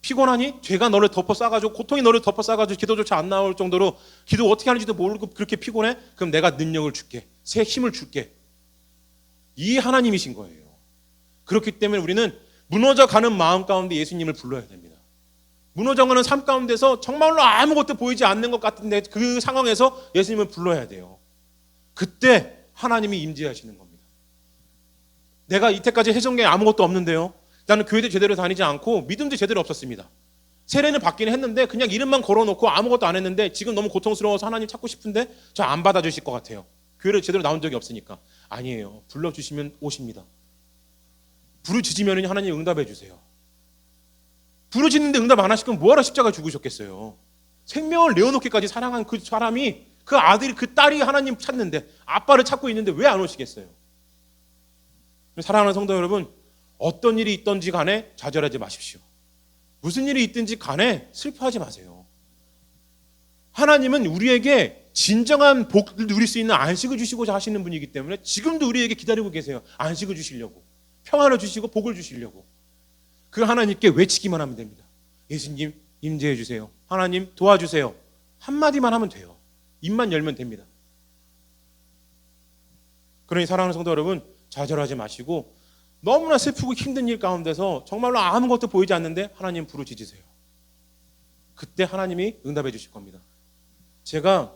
피곤하니 죄가 너를 덮어 싸가지고 고통이 너를 덮어 싸가지고 기도조차 안 나올 정도로 기도 어떻게 하는지도 모르고 그렇게 피곤해? 그럼 내가 능력을 줄게. 새 힘을 줄게. 이 하나님이신 거예요. 그렇기 때문에 우리는 무너져가는 마음 가운데 예수님을 불러야 됩니다. 무너져가는 삶 가운데서 정말로 아무것도 보이지 않는 것 같은데 그 상황에서 예수님을 불러야 돼요. 그때 하나님이 임재하시는 겁니다. 내가 이때까지 해준 게 아무것도 없는데요. 나는 교회도 제대로 다니지 않고 믿음도 제대로 없었습니다. 세례는 받기는 했는데 그냥 이름만 걸어놓고 아무것도 안 했는데 지금 너무 고통스러워서 하나님 찾고 싶은데 저 안 받아주실 것 같아요. 교회를 제대로 나온 적이 없으니까. 아니에요. 불러주시면 오십니다. 부르짖으면 하나님 응답해 주세요. 부르짖는데 응답 안 하실 거면 뭐하러 십자가 죽으셨겠어요. 생명을 내어놓기까지 사랑한 그 사람이, 그 아들이, 그 딸이 하나님 찾는데, 아빠를 찾고 있는데 왜 안 오시겠어요? 사랑하는 성도 여러분, 어떤 일이 있든지 간에 좌절하지 마십시오. 무슨 일이 있든지 간에 슬퍼하지 마세요. 하나님은 우리에게 진정한 복을 누릴 수 있는 안식을 주시고자 하시는 분이기 때문에 지금도 우리에게 기다리고 계세요. 안식을 주시려고, 평안을 주시고 복을 주시려고. 그 하나님께 외치기만 하면 됩니다. 예수님 임재해 주세요. 하나님 도와주세요. 한마디만 하면 돼요. 입만 열면 됩니다. 그러니 사랑하는 성도 여러분, 좌절하지 마시고 너무나 슬프고 힘든 일 가운데서 정말로 아무것도 보이지 않는데 하나님 부르짖으세요. 그때 하나님이 응답해 주실 겁니다. 제가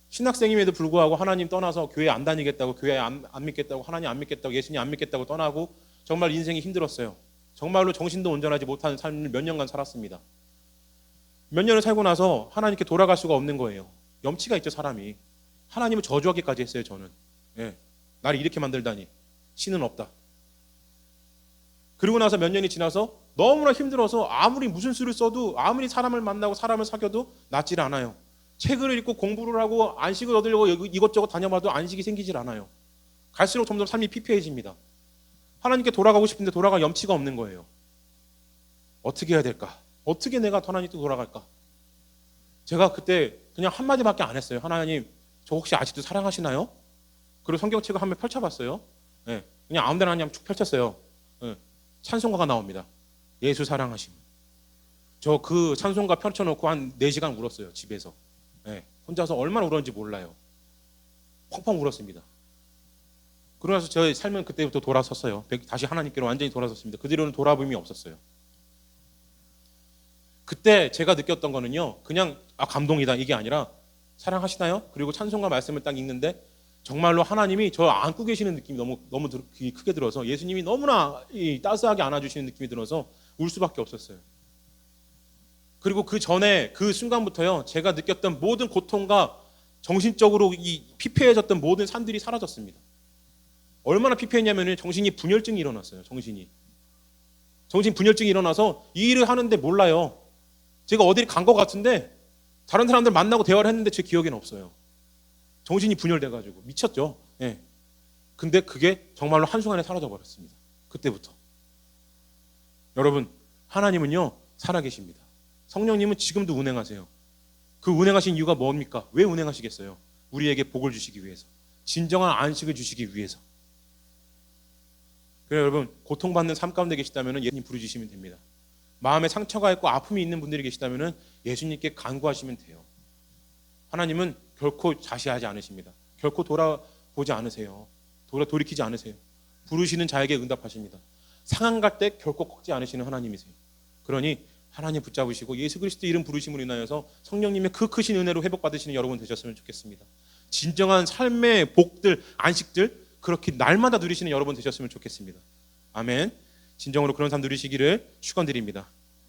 신학생임에도 불구하고 하나님 떠나서 교회 안 다니겠다고, 교회 안 믿겠다고, 하나님 안 믿겠다고, 예수님 안 믿겠다고 떠나고 정말 인생이 힘들었어요. 정말로 정신도 온전하지 못한 삶을 몇 년간 살았습니다. 몇 년을 살고 나서 하나님께 돌아갈 수가 없는 거예요. 염치가 있죠, 사람이. 하나님을 저주하기까지 했어요, 저는. 예, 나를 이렇게 만들다니. 신은 없다. 그리고 나서 몇 년이 지나서 너무나 힘들어서 아무리 무슨 수를 써도, 아무리 사람을 만나고 사람을 사귀어도 낫질 않아요. 책을 읽고 공부를 하고 안식을 얻으려고 이것저것 다녀봐도 안식이 생기질 않아요. 갈수록 점점 삶이 피폐해집니다. 하나님께 돌아가고 싶은데 돌아갈 염치가 없는 거예요. 어떻게 해야 될까? 어떻게 내가 하나님께 돌아갈까? 제가 그때 그냥 한마디밖에 안 했어요. 하나님, 저 혹시 아직도 사랑하시나요? 그리고 성경책을 한번 펼쳐봤어요. 네, 그냥 아무 데나 그냥 쭉 펼쳤어요. 네, 찬송가가 나옵니다. 예수 사랑하심. 저 그 찬송가 펼쳐놓고 한 4시간 울었어요, 집에서. 네, 혼자서 얼마나 울었는지 몰라요. 펑펑 울었습니다. 그러고 나서 저의 삶은 그때부터 돌아섰어요. 다시 하나님께로 완전히 돌아섰습니다. 그 뒤로는 돌아봄이 없었어요. 그때 제가 느꼈던 거는요, 그냥 감동이다 이게 아니라 사랑하시나요? 그리고 찬송가 말씀을 딱 읽는데 정말로 하나님이 저 안고 계시는 느낌이 너무 크게 들어서, 예수님이 너무나 따스하게 안아주시는 느낌이 들어서 울 수밖에 없었어요. 그리고 그 전에 그 순간부터요, 제가 느꼈던 모든 고통과 정신적으로 이 피폐해졌던 모든 산들이 사라졌습니다. 얼마나 피폐했냐면 정신이 분열증이 일어났어요. 정신 분열증이 일어나서 이 일을 하는데 몰라요. 제가 어디를 간 것 같은데 다른 사람들 만나고 대화를 했는데 제 기억에는 없어요. 정신이 분열돼가지고 미쳤죠. 예. 근데 그게 정말로 한순간에 사라져 버렸습니다. 그때부터. 여러분, 하나님은요 살아계십니다. 성령님은 지금도 운행하세요. 그 운행하신 이유가 뭡니까? 왜 운행하시겠어요? 우리에게 복을 주시기 위해서, 진정한 안식을 주시기 위해서. 그래서 여러분, 고통받는 삶 가운데 계시다면 예수님 부르짖으시면 됩니다. 마음에 상처가 있고 아픔이 있는 분들이 계시다면 예수님께 간구하시면 돼요. 하나님은 결코 자시하지 않으십니다. 결코 돌아보지 않으세요. 돌이키지 않으세요. 부르시는 자에게 응답하십니다. 상한 갈 때 결코 꺾지 않으시는 하나님이세요. 그러니 하나님 붙잡으시고 예수 그리스도 이름 부르심으로 인하여서 성령님의 그 크신 은혜로 회복받으시는 여러분 되셨으면 좋겠습니다. 진정한 삶의 복들, 안식들 그렇게 날마다 누리시는 여러분 되셨으면 좋겠습니다. 아멘. 진정으로 그런 삶 누리시기를 축원드립니다.